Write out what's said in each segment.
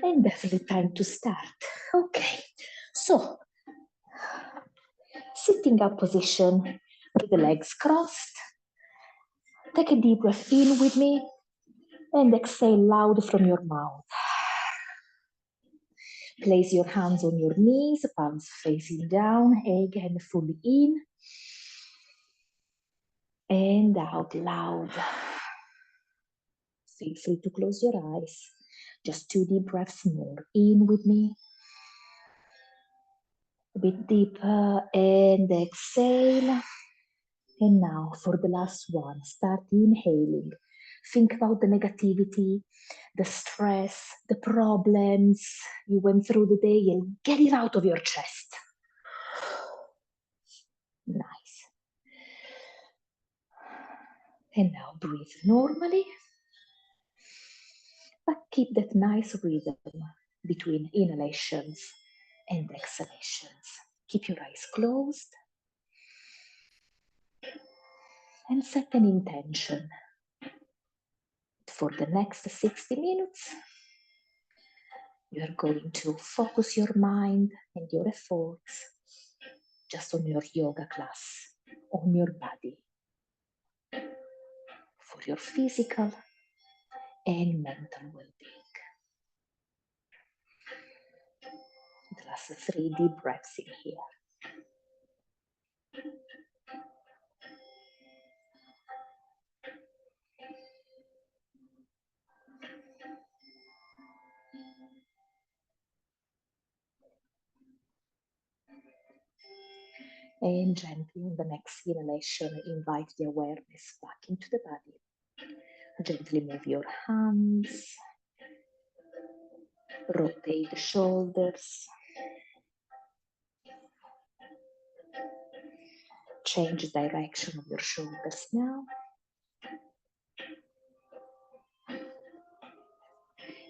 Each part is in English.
And definitely time to start. Okay, so sitting up position with the legs crossed. Take a deep breath in with me and exhale loud from your mouth. Place your hands on your knees, palms facing down, again fully in and out loud. Feel free to close your eyes. Just 2 deep breaths more. In with me. A bit deeper and exhale. And now for the last one, start inhaling. Think about the negativity, the stress, the problems you went through the day and get it out of your chest. Nice. And now breathe normally, but keep that nice rhythm between inhalations and exhalations. Keep your eyes closed and set an intention for the next 60 minutes. You're going to focus your mind and your efforts just on your yoga class, on your body, for your physical and mental well-being. The last 3 deep breaths in here. And gently on the next inhalation, invite the awareness back into the body. Gently move your hands, rotate the shoulders, change the direction of your shoulders now.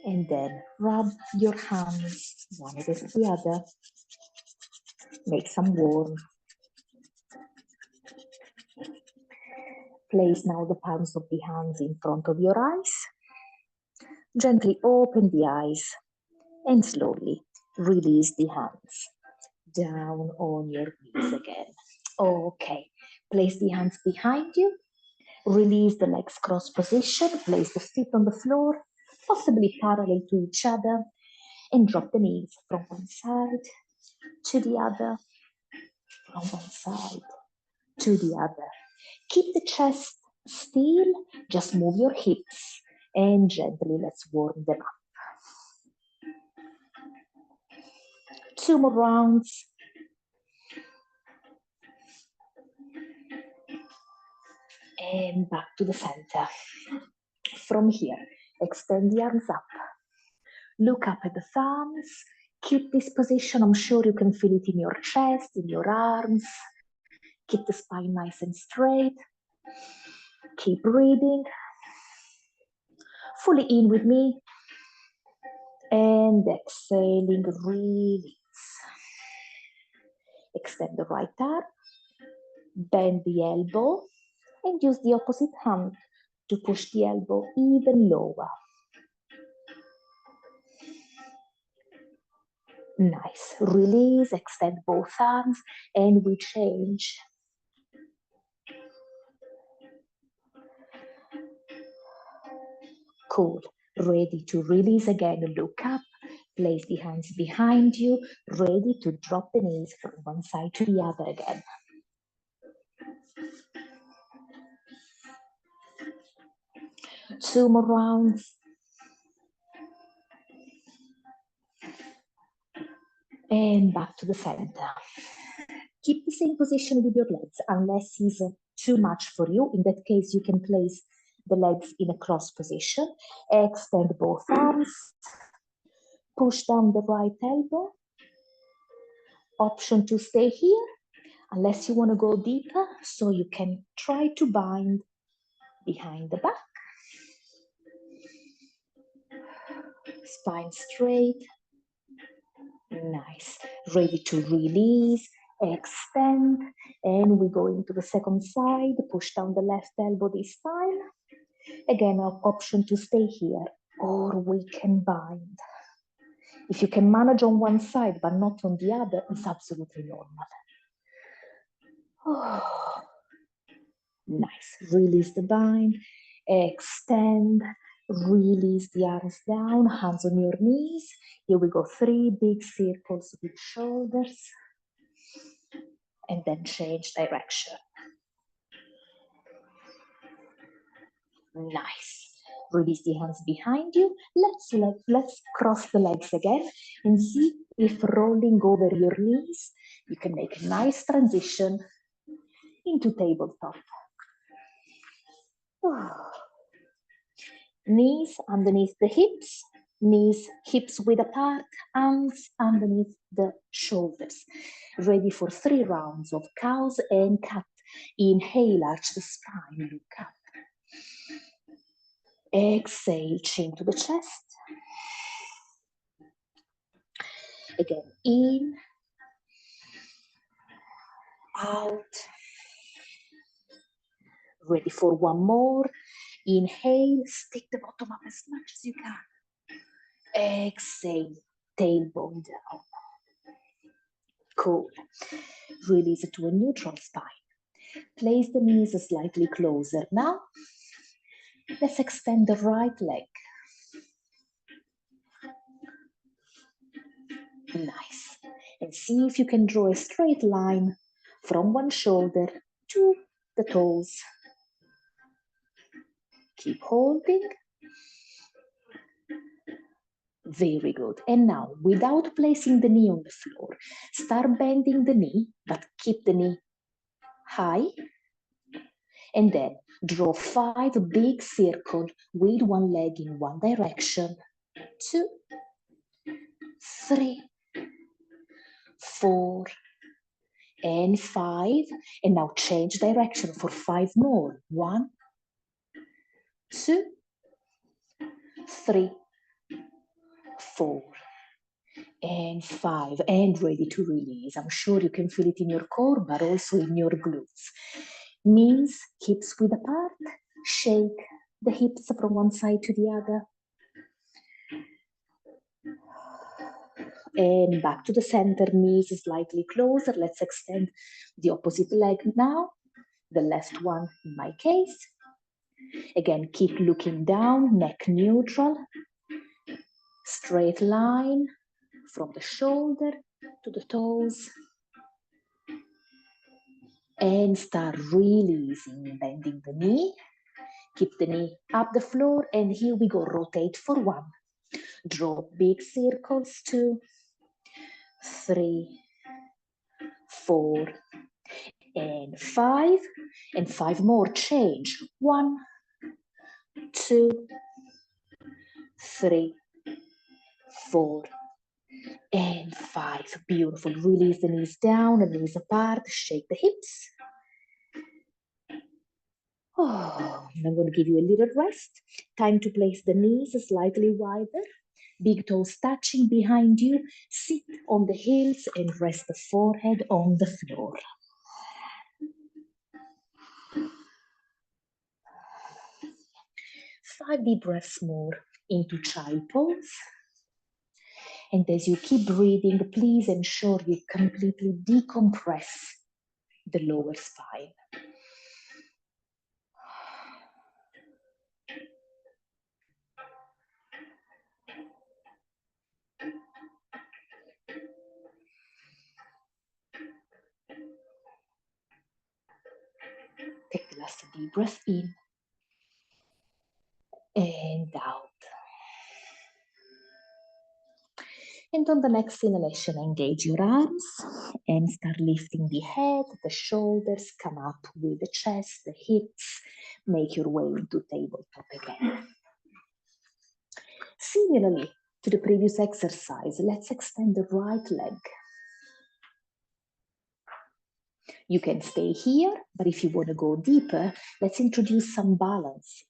And then rub your hands one against the other. Make some warmth. Place now the palms of the hands in front of your eyes. Gently open the eyes and slowly release the hands down on your knees again. Okay, place the hands behind you. Release the legs cross position. Place the feet on the floor, possibly parallel to each other, and drop the knees from one side to the other, from one side to the other. Keep the chest still, just move your hips and gently let's warm them up. 2 more rounds. And back to the center. From here, extend the arms up. Look up at the thumbs. Keep this position. I'm sure you can feel it in your chest, in your arms. Keep the spine nice and straight. Keep breathing. Fully in with me. And exhaling, release. Extend the right arm. Bend the elbow. And use the opposite hand to push the elbow even lower. Nice. Release, extend both arms, and we change. Cool. Ready to release again. Look up. Place the hands behind you. Ready to drop the knees from one side to the other again. Two more rounds. And back to the center. Keep the same position with your legs unless it's too much for you. In that case, you can place the legs in a cross position. Extend both arms. Push down the right elbow. Option to stay here unless you want to go deeper, so you can try to bind behind the back. Spine straight. Nice. Ready to release, extend, and we go into the second side. Push down the left elbow this time. Again, option to stay here, or we can bind. If you can manage on one side but not on the other, it's absolutely normal. Oh, nice. Release the bind, extend, release the arms down, hands on your knees. Here we go, 3 big circles with shoulders, and then change direction. Nice. Release the hands behind you. Let's cross the legs again and see if rolling over your knees, you can make a nice transition into tabletop. Knees underneath the hips, knees, hips width apart, arms underneath the shoulders. Ready for 3 rounds of cows and cat. Inhale, arch the spine, look up. Exhale, chin to the chest. Again, in, out. Ready for one more. Inhale, stick the bottom up as much as you can. Exhale, tailbone down. Cool. Release it to a neutral spine. Place the knees slightly closer. Now, let's extend the right leg. Nice. And see if you can draw a straight line from one shoulder to the toes. Keep holding. Very good. And now, without placing the knee on the floor, start bending the knee, but keep the knee high. And then draw 5 big circles with one leg in one direction. 2, 3, 4, and 5. And now change direction for 5 more. 1, 2, 3, 4, and 5. And ready to release. I'm sure you can feel it in your core, but also in your glutes. Knees, hips width apart. Shake the hips from one side to the other. And back to the center, knees slightly closer. Let's extend the opposite leg now, the left one in my case. Again, keep looking down, neck neutral. Straight line from the shoulder to the toes. And start releasing, bending the knee. Keep the knee up the floor, and here we go, rotate for 1. Draw big circles, 2, 3, 4, and 5, and 5 more. Change. 1, 2, 3, 4, and 5. Beautiful. Release the knees down and knees apart. Shake the hips. Oh, I'm going to give you a little rest. Time to place the knees slightly wider. Big toes touching behind you. Sit on the heels and rest the forehead on the floor. 5 deep breaths more into child pose. And as you keep breathing, please ensure you completely decompress the lower spine. Take the last deep breath in and out. And on the next inhalation, engage your arms and start lifting the head, the shoulders, come up with the chest, the hips, make your way into tabletop again. Similarly to the previous exercise, let's extend the right leg. You can stay here, but if you want to go deeper, let's introduce some balancing.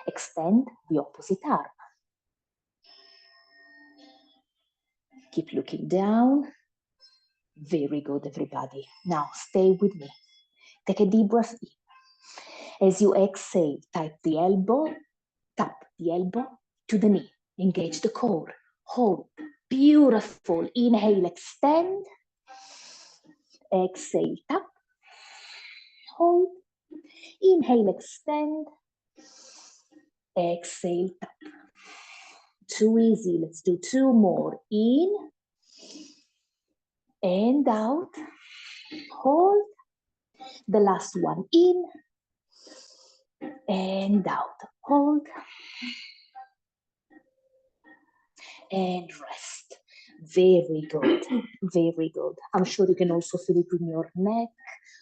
Extend the opposite arm. Keep looking down. Very good, everybody. Now stay with me. Take a deep breath in. As you exhale, tap the elbow to the knee. Engage the core. Hold. Beautiful. Inhale, extend. Exhale, tap. Hold. Inhale, extend. Exhale, tap. Too easy. Let's do 2 more. In and out. Hold. The last one. In and out. Hold. And rest. Very good. Very good. I'm sure you can also feel it in your neck,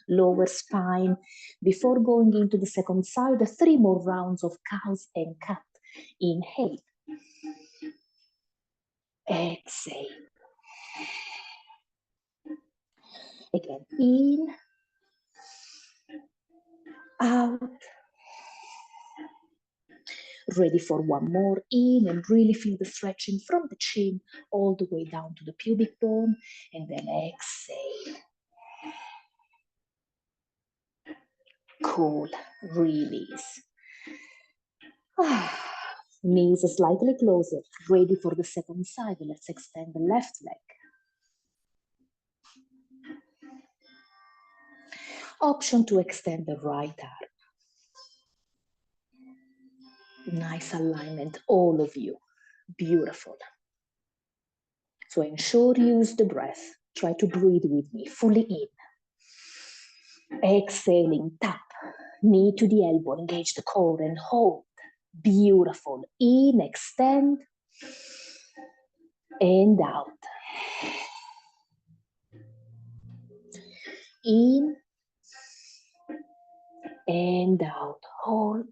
lower spine. Before going into the second side, 3 more rounds of cows and cat. Inhale. Exhale. Again, in, out. Ready for one more. In, and really feel the stretching from the chin all the way down to the pubic bone. And then exhale. Cool. Release. Knees slightly closer. Ready for the second side. Let's extend the left leg. Option to extend the right arm. Nice alignment, all of you. Beautiful. So ensure you use the breath. Try to breathe with me, fully in. Exhaling, tap. Knee to the elbow, engage the core and hold. Beautiful. In, extend. And out. In. And out. Hold.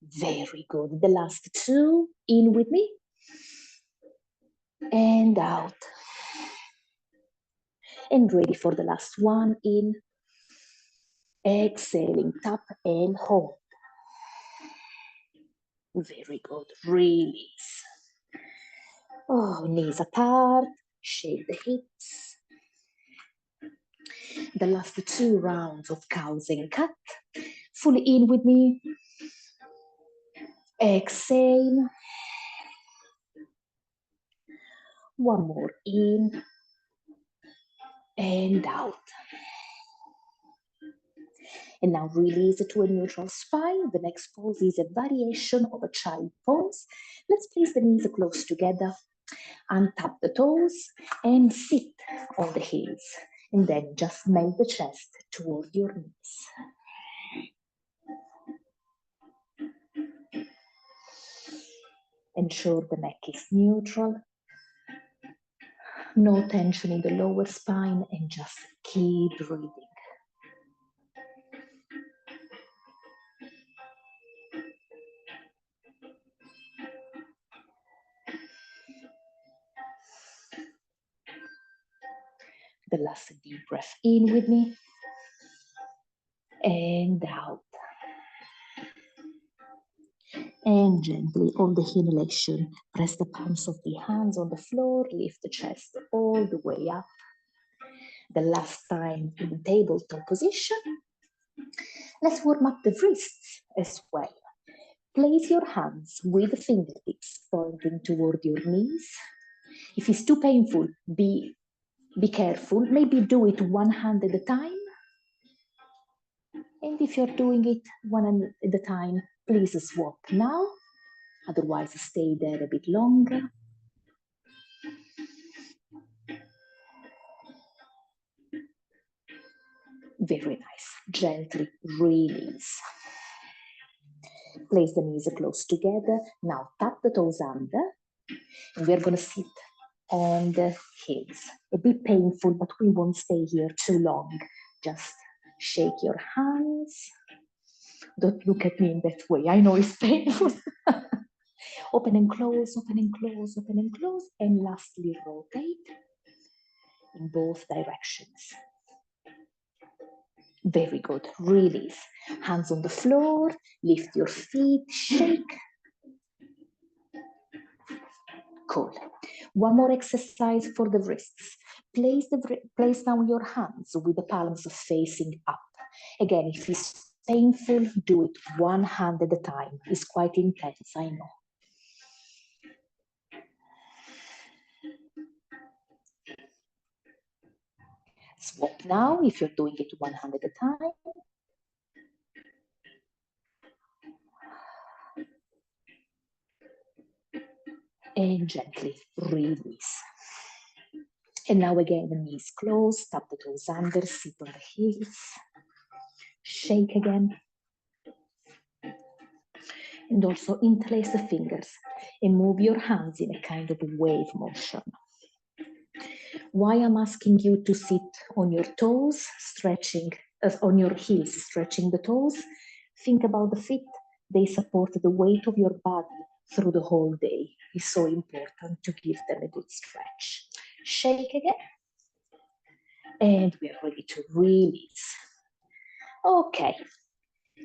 Very good. The last 2. In with me. And out. And ready for the last one. In. Exhaling, tap and hold. Very good. Release. Oh, knees apart. Shake the hips. The last 2 rounds of cows and cat. Fully in with me. Exhale. One more in and out. And now release to a neutral spine. The next pose is a variation of a child pose. Let's place the knees close together. Untap the toes and sit on the heels. And then just melt the chest toward your knees. Ensure the neck is neutral. No tension in the lower spine and just keep breathing. The last deep breath in with me. And out. And gently on the inhalation, press the palms of the hands on the floor, lift the chest all the way up. The last time in tabletop position. Let's warm up the wrists as well. Place your hands with the fingertips pointing toward your knees. If it's too painful, be careful. Maybe do it one hand at a time. And if you're doing it one hand at a time, please swap now. Otherwise, stay there a bit longer. Very nice. Gently release. Place the knees close together. Now tap the toes under. And we're going to sit on the heels. A bit painful, but we won't stay here too long. Just shake your hands. Don't look at me in that way. I know it's painful. Open and close, open and close, open and close. And lastly, rotate in both directions. Very good. Release. Hands on the floor. Lift your feet. Shake. Cool. One more exercise for the wrists. Place down your hands with the palms facing up. Again, if it's painful, do it one hand at a time. It's quite intense, I know. Swap now if you're doing it one hand at a time. And gently release. And now again, the knees close, tap the toes under, sit on the heels. Shake again. And also interlace the fingers and move your hands in a kind of wave motion. Why I'm asking you to sit on your toes, stretching, on your heels, stretching the toes, think about the feet. They support the weight of your body through the whole day. It's so important to give them a good stretch. Shake again. And we are ready to release. Okay,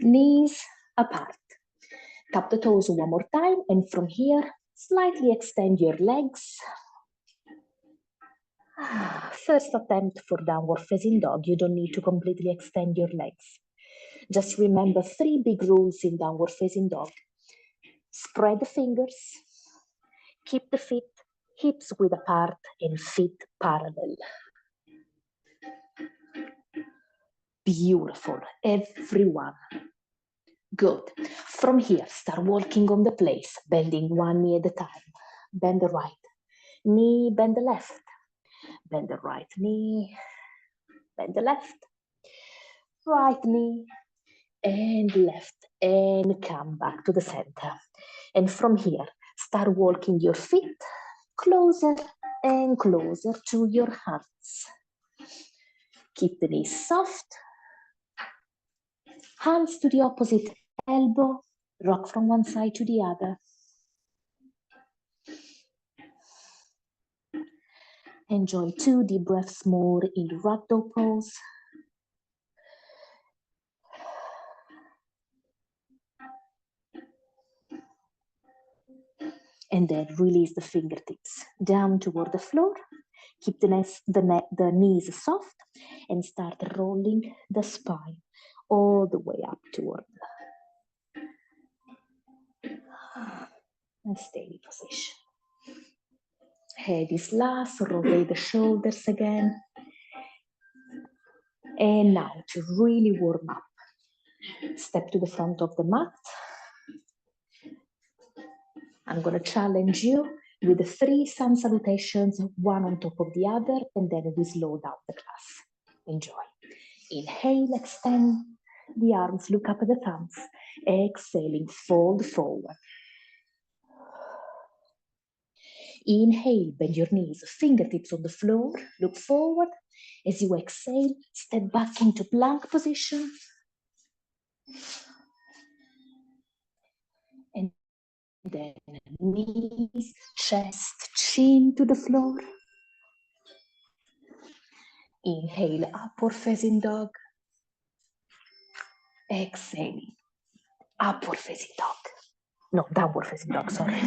knees apart. Tap the toes one more time, and from here, slightly extend your legs. First attempt for downward facing dog. You don't need to completely extend your legs. Just remember 3 big rules in downward facing dog. Spread the fingers, keep the feet hips width apart and feet parallel. Beautiful, everyone. Good. From here, start walking on the place, bending one knee at a time. Bend the right knee, bend the left. Bend the right knee, bend the left. Right knee and left, and come back to the center. And from here, start walking your feet closer and closer to your hands. Keep the knees soft. Hands to the opposite elbow. Rock from one side to the other. Enjoy 2 deep breaths more in ragdoll pose. And then release the fingertips down toward the floor. Keep the knees soft and start rolling the spine all the way up toward a steady position. Head is last, rotate the shoulders again. And now to really warm up, step to the front of the mat. I'm going to challenge you with the 3 sun salutations, one on top of the other, and then we slow down the class. Enjoy. Inhale, extend the arms, look up at the thumbs. Exhaling, fold forward. Inhale, bend your knees, fingertips on the floor, look forward. As you exhale, step back into plank position. And then knees, chest, chin to the floor. Inhale, upward facing dog. Exhaling, upward facing dog. No, downward facing dog, sorry.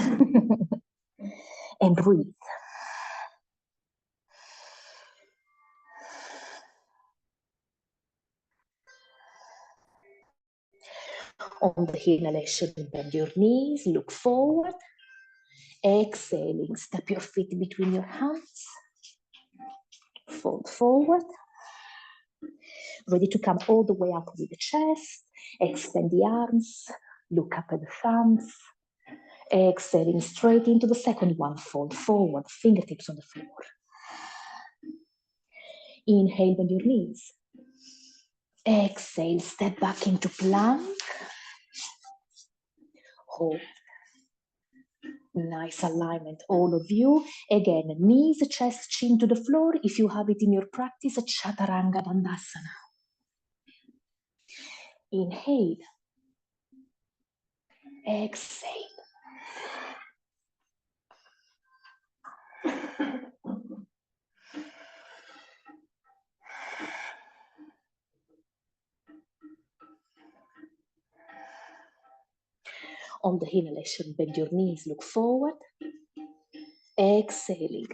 And breathe. On the inhalation, bend your knees, look forward. Exhaling, step your feet between your hands. Fold forward. Ready to come all the way up with the chest. Extend the arms, look up at the thumbs. Exhaling straight into the second one, fold forward, fingertips on the floor. Inhale, bend your knees. Exhale, step back into plank. Hold. Nice alignment, all of you. Again, knees, chest, chin to the floor. If you have it in your practice, Chaturanga Dandasana. Inhale. Exhale. On the inhalation, bend your knees, look forward. Exhaling.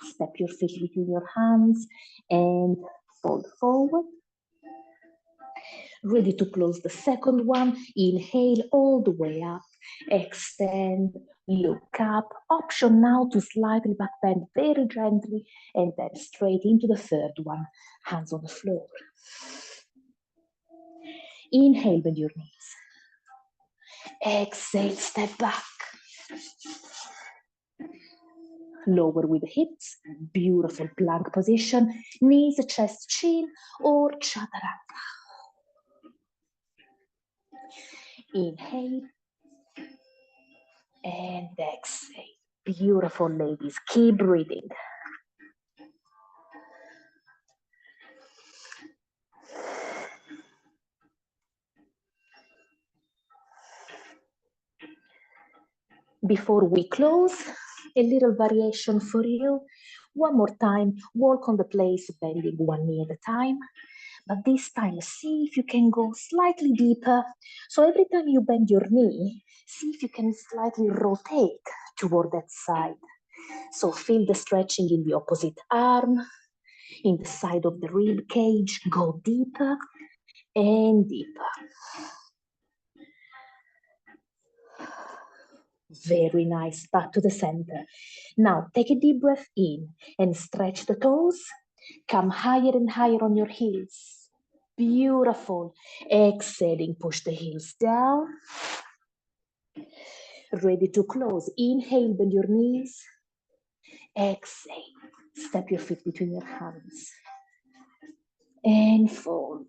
Step your feet between your hands and fold forward. Ready to close the second one. Inhale all the way up. Extend, Look up, option now to slightly back bend very gently, and then straight into the third one, hands on the floor. Inhale, bend your knees. Exhale, step back. Lower with the hips, beautiful plank position, knees, chest, chin, or chaturanga. Inhale and exhale. Beautiful, ladies. Keep breathing. Before we close, a little variation for you. One more time, walk on the place, bending one knee at a time. But this time, see if you can go slightly deeper. So every time you bend your knee, see if you can slightly rotate toward that side. So feel the stretching in the opposite arm, in the side of the rib cage. Go deeper and deeper. Very nice, back to the center. Now take a deep breath in and stretch the toes. Come higher and higher on your heels. Beautiful. Exhaling, push the heels down. Ready to close. Inhale, bend your knees. Exhale, step your feet between your hands. And fold.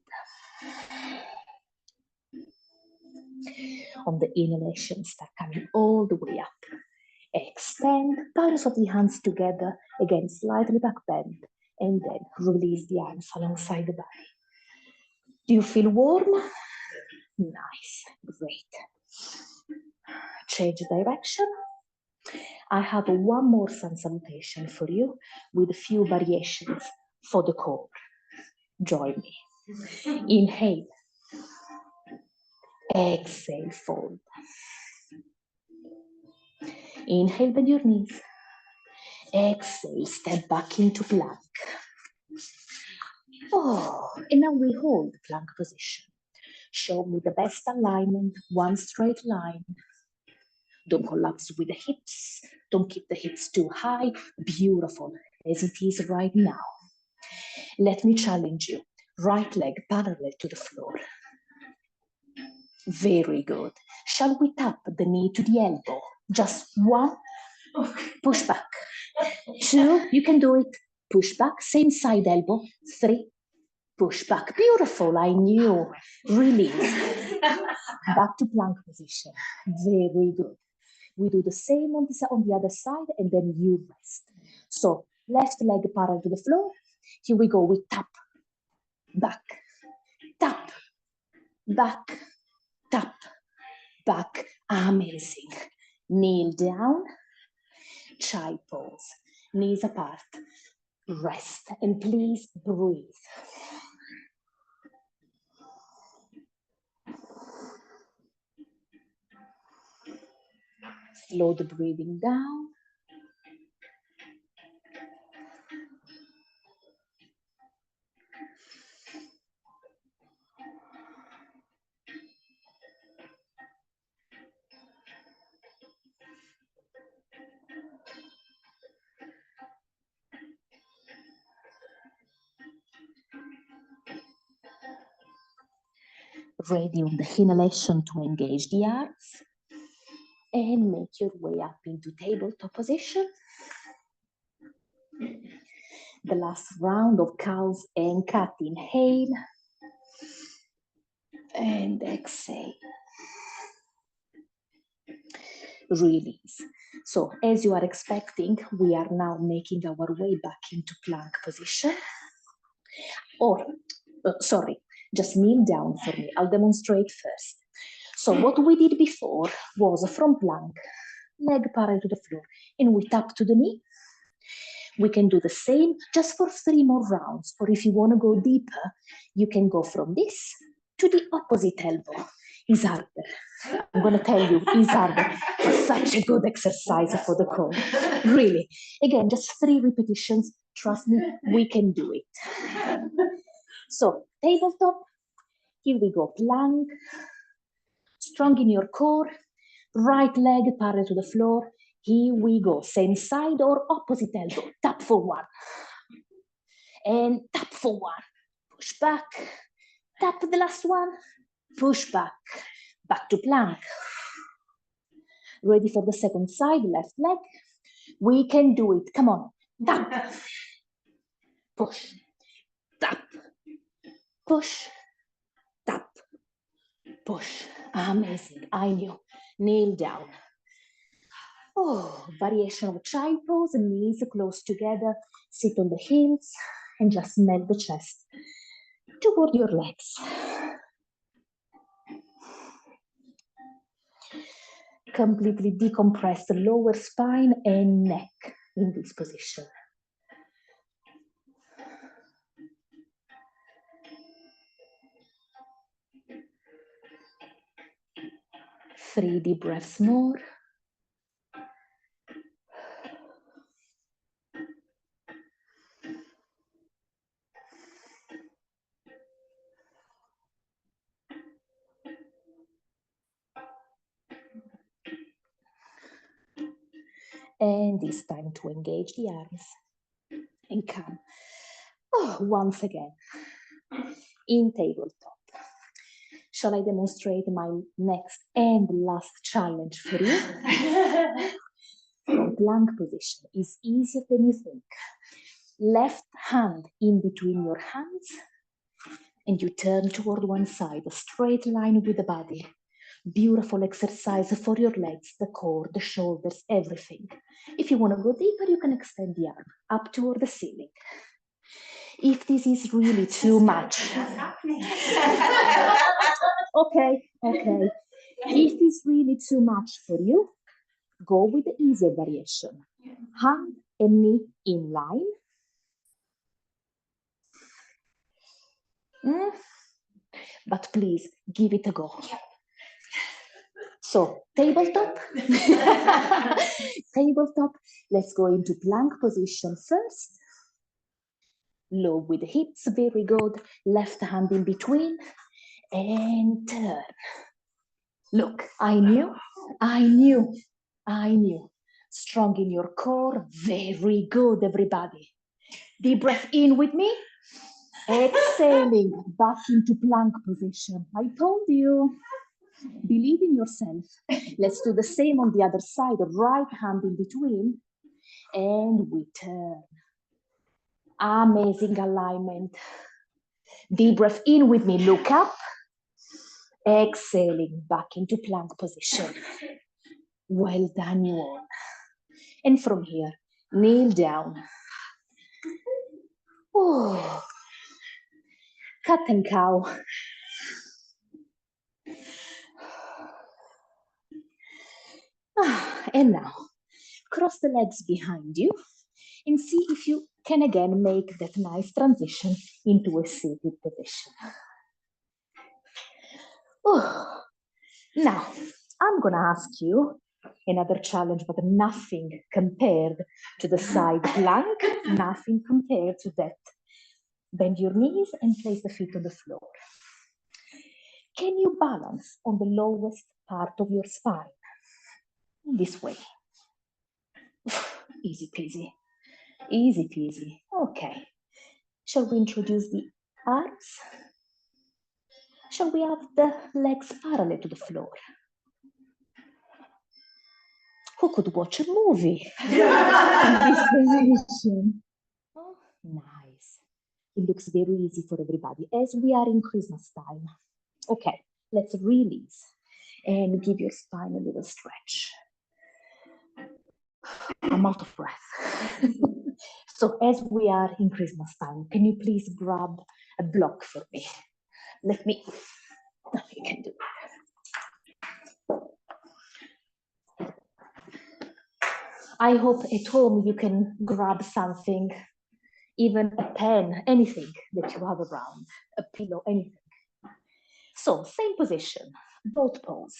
On the inhalation, start coming all the way up. Extend, palms of the hands together, again slightly back bend, and then release the arms alongside the body. Do you feel warm? Nice, great. Change direction. I have one more sun salutation for you with a few variations for the core. Join me. Inhale. Exhale, fold. Inhale, bend your knees. Exhale, step back into plank. Oh, and now we hold the plank position. Show me the best alignment, one straight line. Don't collapse with the hips. Don't keep the hips too high. Beautiful, as it is right now. Let me challenge you. Right leg parallel to the floor. Very good. Shall we tap the knee to the elbow? Just one. Push back. Two, you can do it. Push back, same side elbow. Three, push back. Beautiful, I knew. Release. Back to plank position. Very good. We do the same on the other side, and then you rest. So left leg parallel to the floor. Here we go. We tap, back, tap, back, tap, back. Amazing. Kneel down, child pose, knees apart. Rest, and please breathe. Slow the breathing down. Ready on the inhalation to engage the arms. And make your way up into tabletop position. The last round of cows and cat. Inhale. And exhale. Release. So as you are expecting, we are now making our way back into plank position. Or, sorry, just kneel down for me. I'll demonstrate first. So what we did before was from plank, leg parallel to the floor, and we tap to the knee. We can do the same just for 3 more rounds. Or if you want to go deeper, you can go from this to the opposite elbow. It's harder. I'm going to tell you, it's harder. It's such a good exercise for the core. Really. Again, just 3 repetitions. Trust me, we can do it. So, tabletop. Here we go. Plank. Strong in your core. Right leg parallel to the floor. Here we go. Same side or opposite elbow. Tap for one. And tap for one. Push back. Tap the last one. Push back. Back to plank. Ready for the second side, left leg. We can do it. Come on. Tap. Push. Tap. Push. Tap. Push. Amazing. I knew. Kneel down. Oh, variation of child pose, knees close together, sit on the heels, and just melt the chest toward your legs. Completely decompress the lower spine and neck in this position. Three deep breaths more. And it's time to engage the arms and come. Oh, once again, in tabletop. Shall I demonstrate my next and last challenge for you? The plank position is easier than you think. Left hand in between your hands, and you turn toward one side, a straight line with the body. Beautiful exercise for your legs, the core, the shoulders, everything. If you want to go deeper, you can extend the arm up toward the ceiling. If this is really too much, okay. If it's really too much for you, go with the easier variation. Hand and knee in line. But please give it a go. So, tabletop. Tabletop. Let's go into plank position first. Low with the hips, very good. Left hand in between. And turn. Look, I knew. Strong in your core. Very good, everybody. Deep breath in with me. Exhaling back into plank position. I told you. Believe in yourself. Let's do the same on the other side. Right hand in between. And we turn. Amazing alignment. Deep breath in with me. Look up. Exhaling back into plank position. Well done, you all. And from here, kneel down. Oh. Cat and cow. And now, cross the legs behind you and see if you can again make that nice transition into a seated position. Oh. Now, I'm going to ask you another challenge, but nothing compared to the side plank, nothing compared to that. Bend your knees and place the feet on the floor. Can you balance on the lowest part of your spine? This way. Easy peasy. Easy peasy. Okay. Shall we introduce the arms? Shall we have the legs parallel to the floor? Who could watch a movie in this position? Oh, nice. It looks very easy for everybody as we are in Christmas time. Okay, let's release and give your spine a little stretch. I'm out of breath. So as we are in Christmas time, can you please grab a block for me? Let me, you can do it. I hope at home you can grab something, even a pen, anything that you have around, a pillow, anything. So same position, both pose.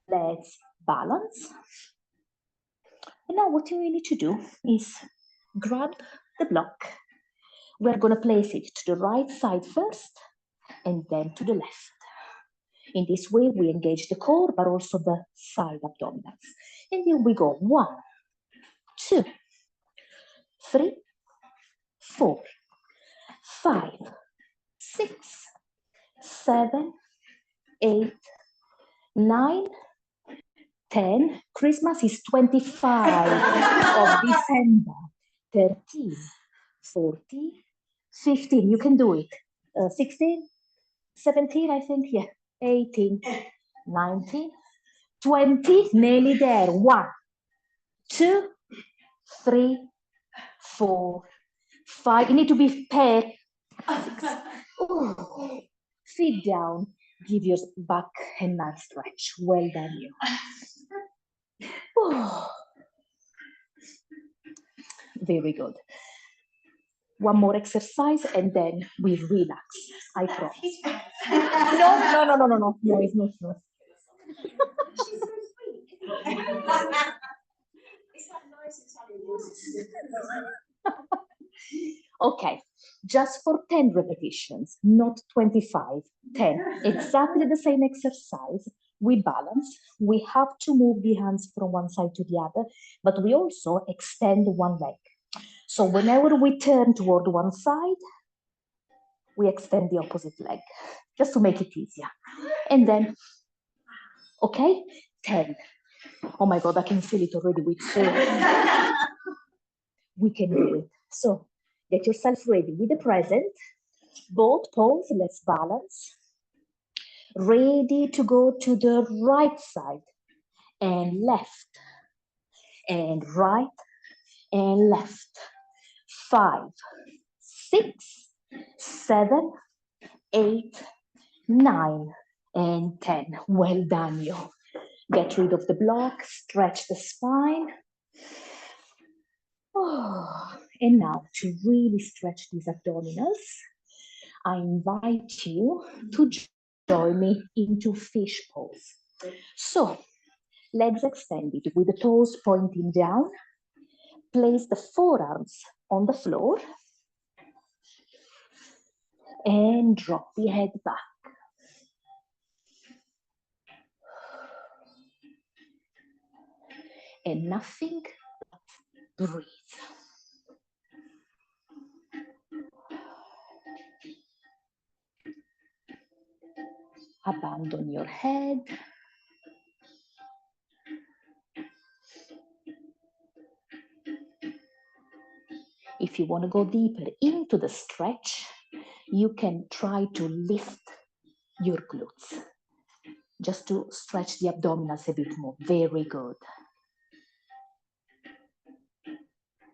Let's balance. And now what you need to do is grab the block. We're going to place it to the right side first and then to the left. In this way, we engage the core, but also the side abdominals. And here we go. 1, 2, 3, 4, 5, 6, 7, 8, 9, 10. Christmas is 25 of December. 13, 14, 15. You can do it. 16, 17, I think. Yeah. 18, 19, 20. Nearly there. 1, 2, 3, 4, 5. You need to be paired. 6. Ooh. Feet down. Give your back a nice stretch. Well done, you. Ooh. Very good. One more exercise and then we relax. I promise. No, it's not. No. Okay, just for 10 repetitions, not 25, 10. Exactly the same exercise. We balance. We have to move the hands from one side to the other, but we also extend one leg. So whenever we turn toward one side, we extend the opposite leg, just to make it easier. And then, okay, 10. Oh my God, I can feel it already with soul. We can do it. So get yourself ready with the present. Both paws, let's balance. Ready to go to the right side and left and right and left. 5, 6, 7, 8, 9, and 10. Well done, you. Get rid of the block, stretch the spine. Oh, and now to really stretch these abdominals, I invite you to join me into fish pose. So, legs extended with the toes pointing down. Place the forearms on the floor and drop the head back. And nothing but breathe. Abandon your head. If you want to go deeper into the stretch, you can try to lift your glutes, just to stretch the abdominals a bit more. Very good.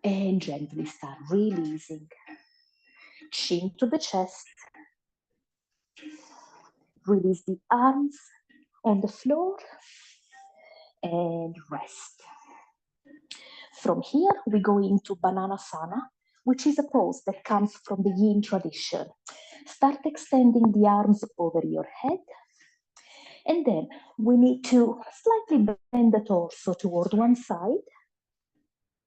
And gently start releasing. Chin to the chest. Release the arms on the floor and rest. From here, we go into Bananasana, which is a pose that comes from the Yin tradition. Start extending the arms over your head. And then we need to slightly bend the torso toward one side.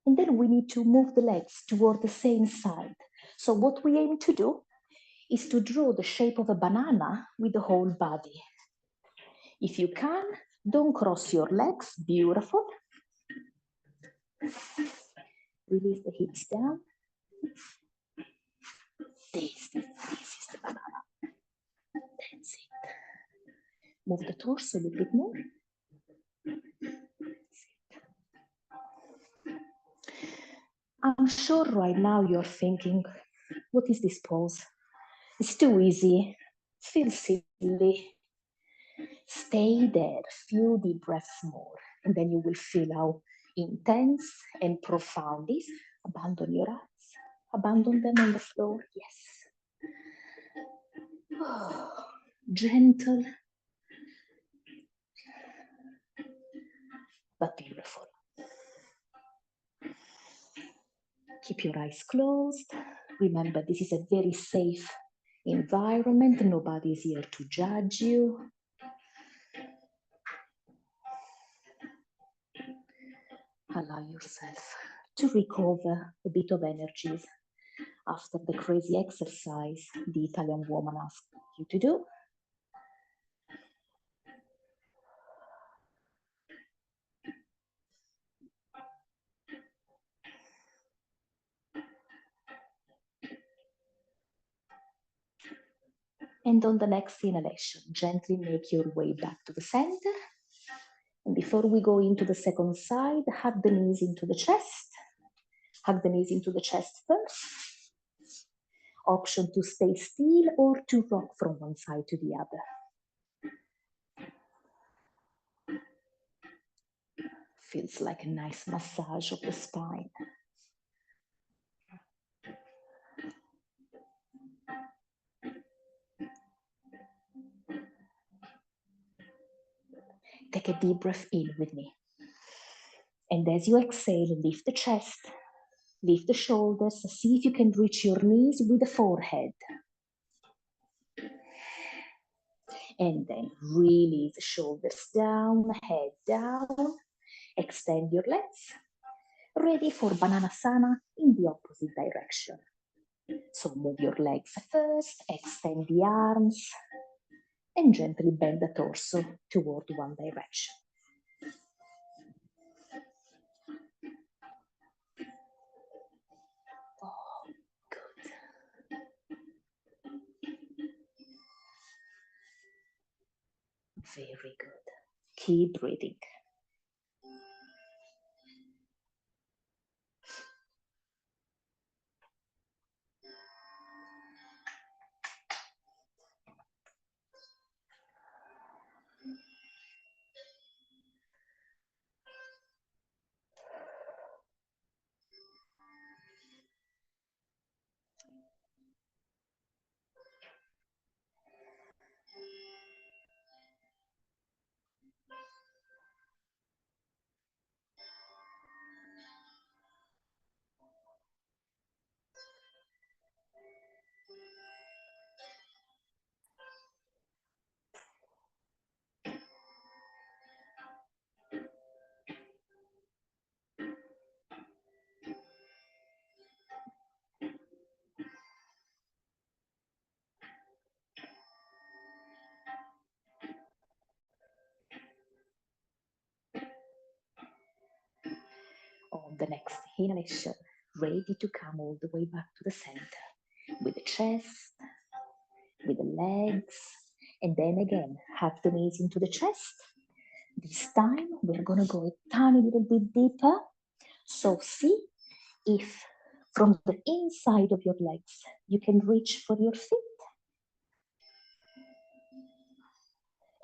And then we need to move the legs toward the same side. So what we aim to do is to draw the shape of a banana with the whole body. If you can, don't cross your legs. Beautiful. Release the hips down. This is the banana. That's it. Move the torso a little bit more. I'm sure right now you're thinking, what is this pose? It's too easy. Feels silly. Stay there, few deep breaths more, and then you will feel how intense and profound it is. Abandon your eyes. Abandon them on the floor. Yes. Oh, gentle, but beautiful. Keep your eyes closed. Remember, this is a very safe environment. Nobody is here to judge you. Allow yourself to recover a bit of energies after the crazy exercise the Italian woman asked you to do. And on the next inhalation, gently make your way back to the center. And before we go into the second side, hug the knees into the chest. Hug the knees into the chest first. Option to stay still or to rock from one side to the other. Feels like a nice massage of the spine. Take a deep breath in with me. And as you exhale, lift the chest, lift the shoulders, see if you can reach your knees with the forehead. And then release the shoulders down, head down, extend your legs. Ready for Bananasana in the opposite direction. So move your legs first, extend the arms, and gently bend the torso toward one direction. Oh, good. Very good. Keep breathing. On the next inhalation, ready to come all the way back to the center with the chest, with the legs, and then again, hug the knees into the chest. This time, we're gonna go a tiny little bit deeper. So see if from the inside of your legs, you can reach for your feet.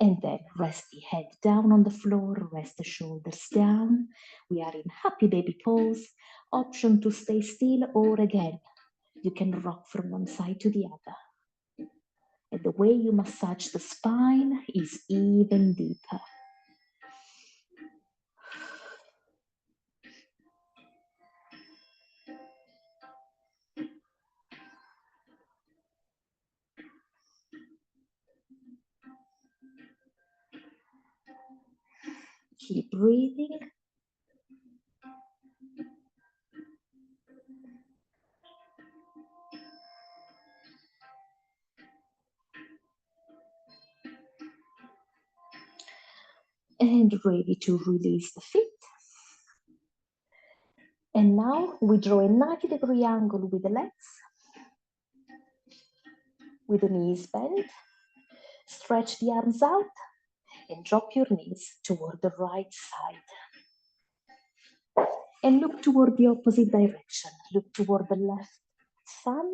And then rest the head down on the floor, rest the shoulders down. We are in happy baby pose. Option to stay still, or again, you can rock from one side to the other. And the way you massage the spine is even deeper. Keep breathing. And ready to release the feet. And now we draw a 90-degree angle with the legs, with the knees bent. Stretch the arms out and drop your knees toward the right side. And look toward the opposite direction. Look toward the left thumb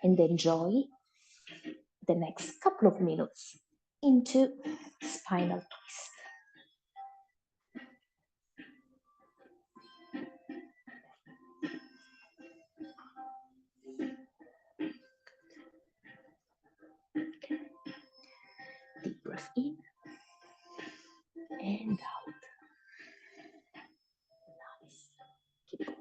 and enjoy the next couple of minutes into spinal twist. Deep breath in and out. Nice. Keep going.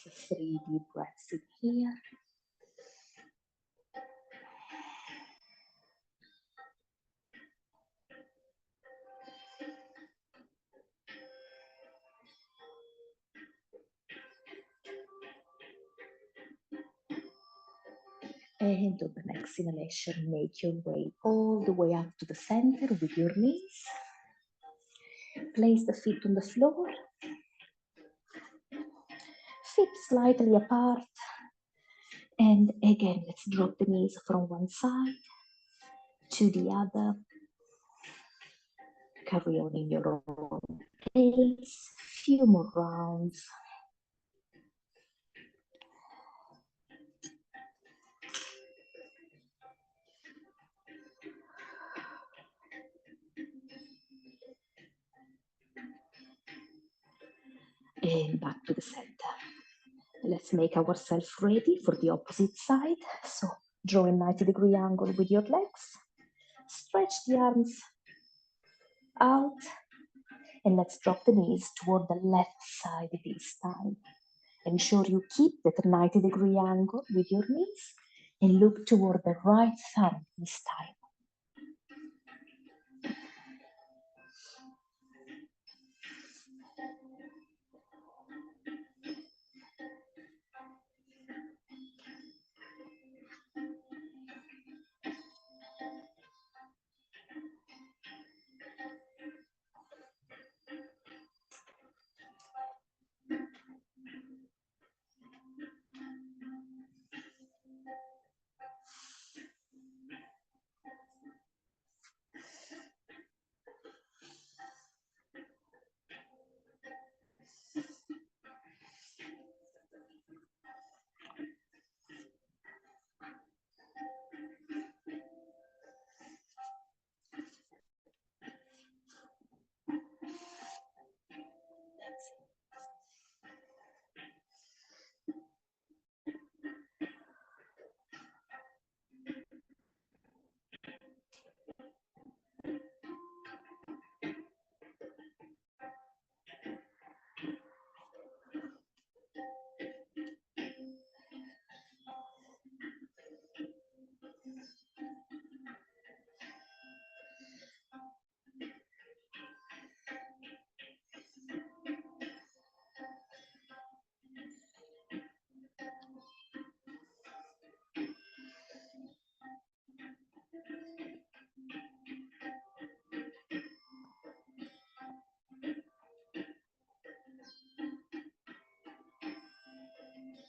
Just 3 deep breaths in here. And on the next inhalation, make your way all the way up to the center with your knees. Place the feet on the floor. Feet slightly apart. And again, let's drop the knees from one side to the other. Carry on in your own pace. Few more rounds. And back to the center. Let's make ourselves ready for the opposite side. So draw a 90-degree angle with your legs. Stretch the arms out. And let's drop the knees toward the left side this time. Ensure you keep that 90-degree angle with your knees and look toward the right thumb this time.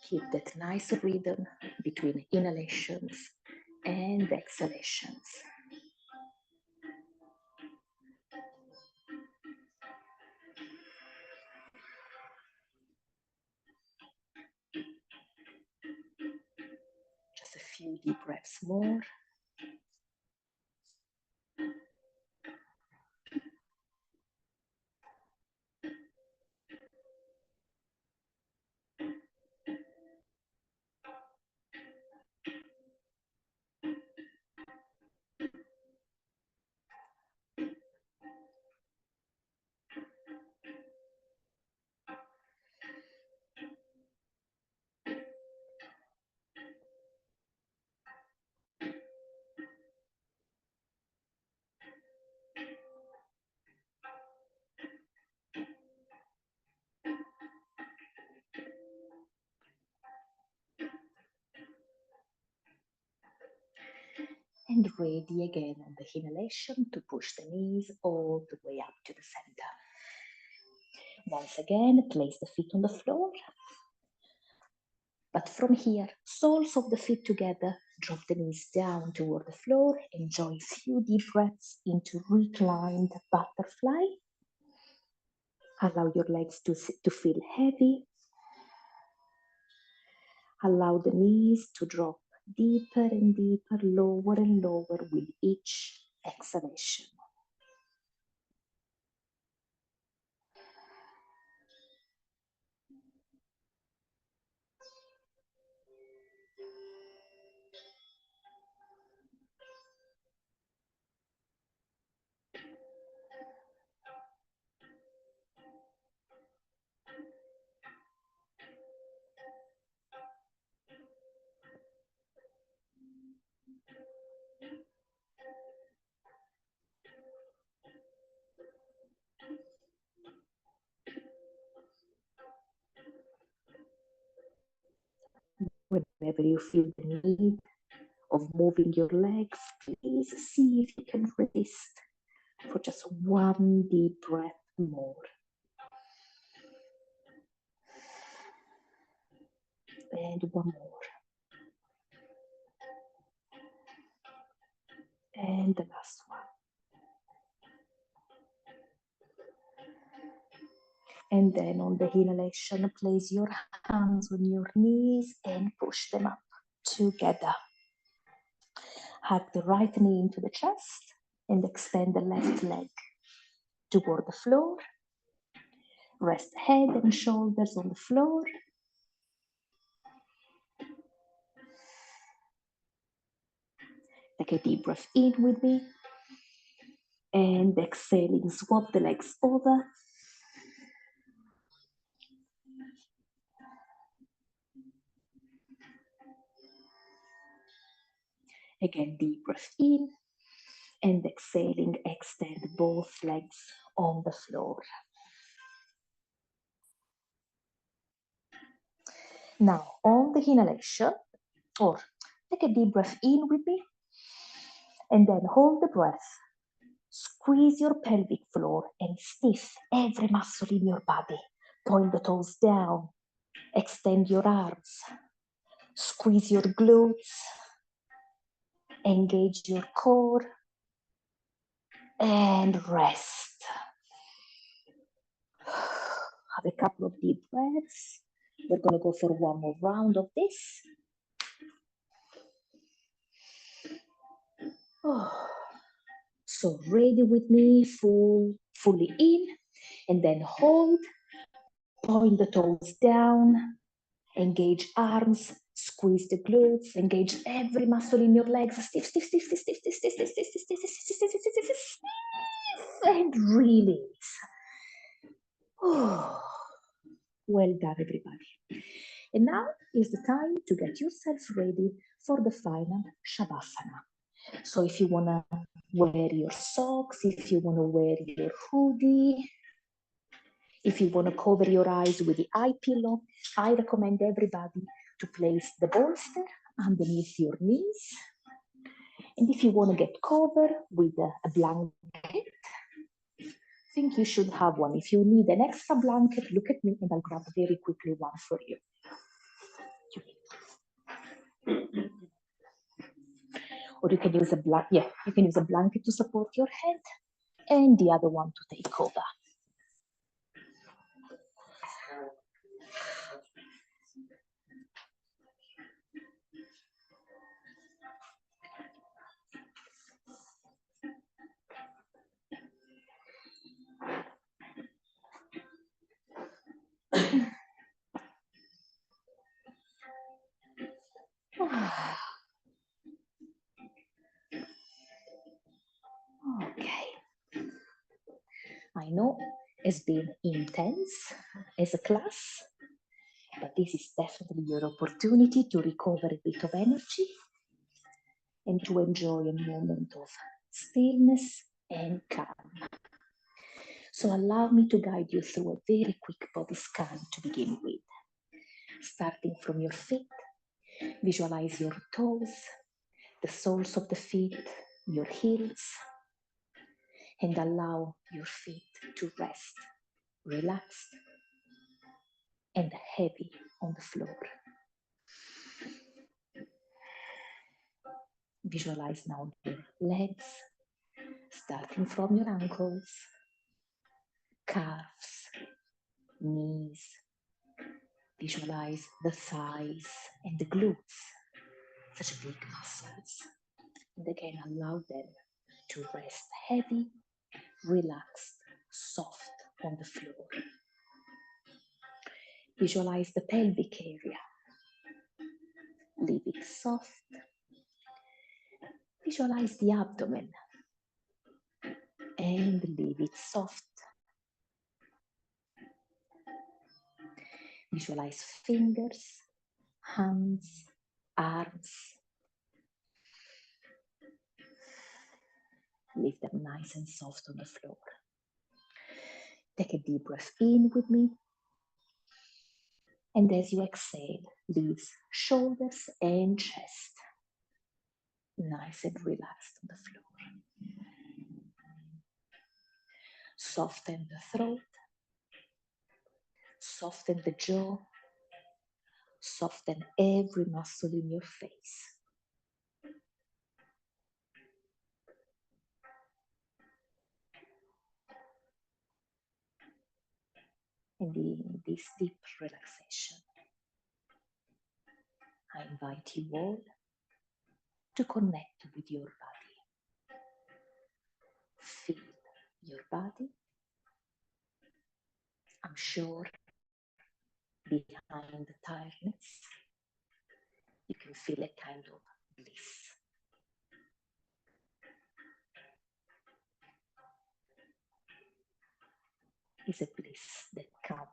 Keep that nice rhythm between inhalations and exhalations. Just a few deep breaths more. And ready again on the inhalation to push the knees all the way up to the center. Once again, place the feet on the floor. But from here, soles of the feet together, drop the knees down toward the floor. Enjoy a few deep breaths into reclined butterfly. Allow your legs to feel heavy. Allow the knees to drop deeper and deeper, lower and lower with each exhalation. whenever you feel the need of moving your legs, please see if you can resist for just one deep breath more. And one more. And the last one. And then on the inhalation, place your hands on your knees and push them up together. Hug the right knee into the chest and extend the left leg toward the floor. Rest head and shoulders on the floor. Take a deep breath in with me. And exhaling, swap the legs over. Again, deep breath in. And exhaling, extend both legs on the floor. Now, on the inhalation, or take a deep breath in with me, and then hold the breath. Squeeze your pelvic floor and stiff every muscle in your body. Point the toes down. Extend your arms. Squeeze your glutes. Engage your core. And rest. Have a couple of deep breaths. We're going to go for one more round of this. So ready with me, fully in, and then hold, point the toes down, engage arms, squeeze the glutes, engage every muscle in your legs, stiff, stiff, stiff, stiff, stiff, stiff, stiff, stiff, stiff, stiff, stiff, stiff, stiff, stiff, and release. Well done, everybody. And now is the time to get yourself ready for the final Shavasana. So if you want to wear your socks, if you want to wear your hoodie, if you want to cover your eyes with the eye pillow, I recommend everybody to place the bolster underneath your knees. And if you want to get covered with a blanket, I think you should have one. If you need an extra blanket, look at me and I'll grab very quickly one for you. Or you can use a blanket to support your head and the other one to take over. Okay. I know it's been intense as a class, but this is definitely your opportunity to recover a bit of energy and to enjoy a moment of stillness and calm. So allow me to guide you through a very quick body scan to begin with. Starting from your feet, visualize your toes, the soles of the feet, your heels, and allow your feet to rest, relaxed, and heavy on the floor. Visualize now your legs, starting from your ankles, calves, knees. Visualize the thighs and the glutes, such big muscles. And again, allow them to rest heavy, relaxed, soft on the floor. Visualize the pelvic area. Leave it soft. Visualize the abdomen and leave it soft. Visualize fingers, hands, arms. Leave them nice and soft on the floor. Take a deep breath in with me. And as you exhale, leave shoulders and chest nice and relaxed on the floor. Soften the throat, soften the jaw, soften every muscle in your face. And in this deep relaxation, I invite you all to connect with your body. Feel your body. I'm sure behind the tiredness, you can feel a kind of bliss. It's a bliss that comes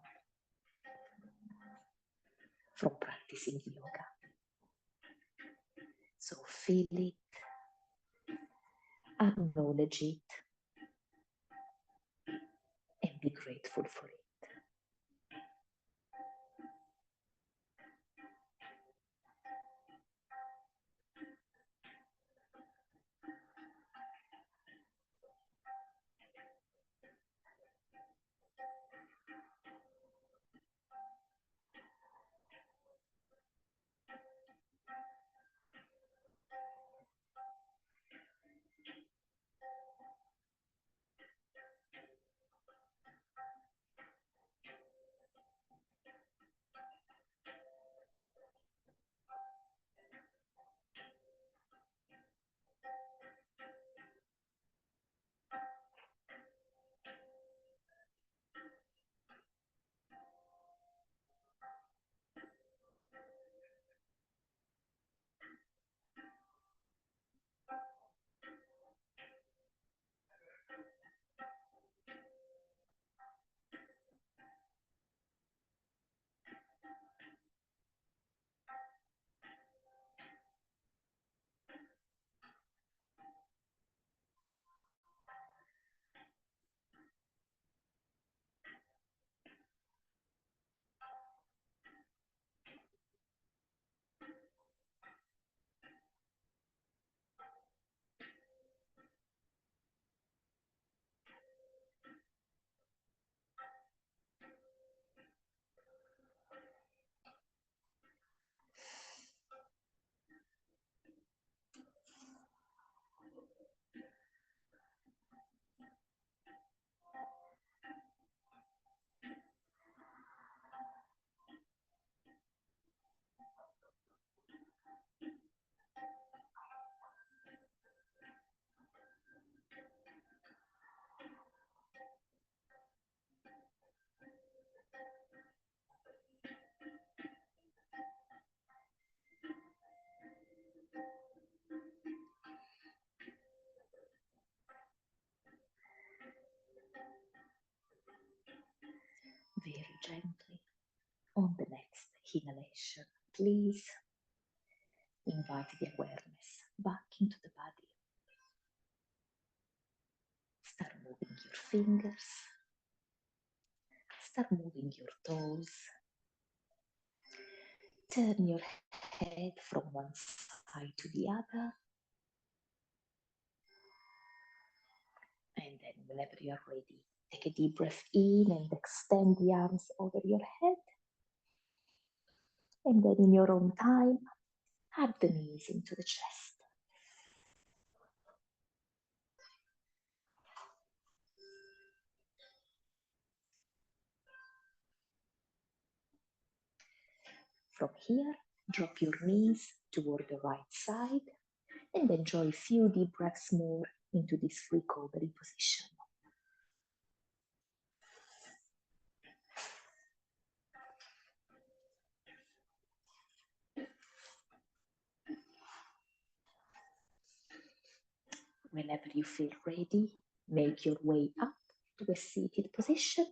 from practicing yoga. So feel it, acknowledge it, and be grateful for it. Very gently, on the next inhalation, please invite the awareness back into the body. Start moving your fingers, start moving your toes. Turn your head from one side to the other. And then whenever you are ready, take a deep breath in and extend the arms over your head. And then in your own time, hug the knees into the chest. From here, drop your knees toward the right side and enjoy a few deep breaths more into this recovery position. Whenever you feel ready, make your way up to a seated position.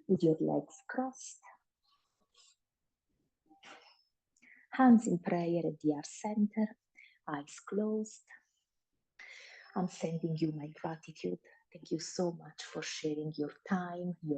With your legs crossed, hands in prayer at the heart center, eyes closed. I'm sending you my gratitude Thank you so much for sharing your time, your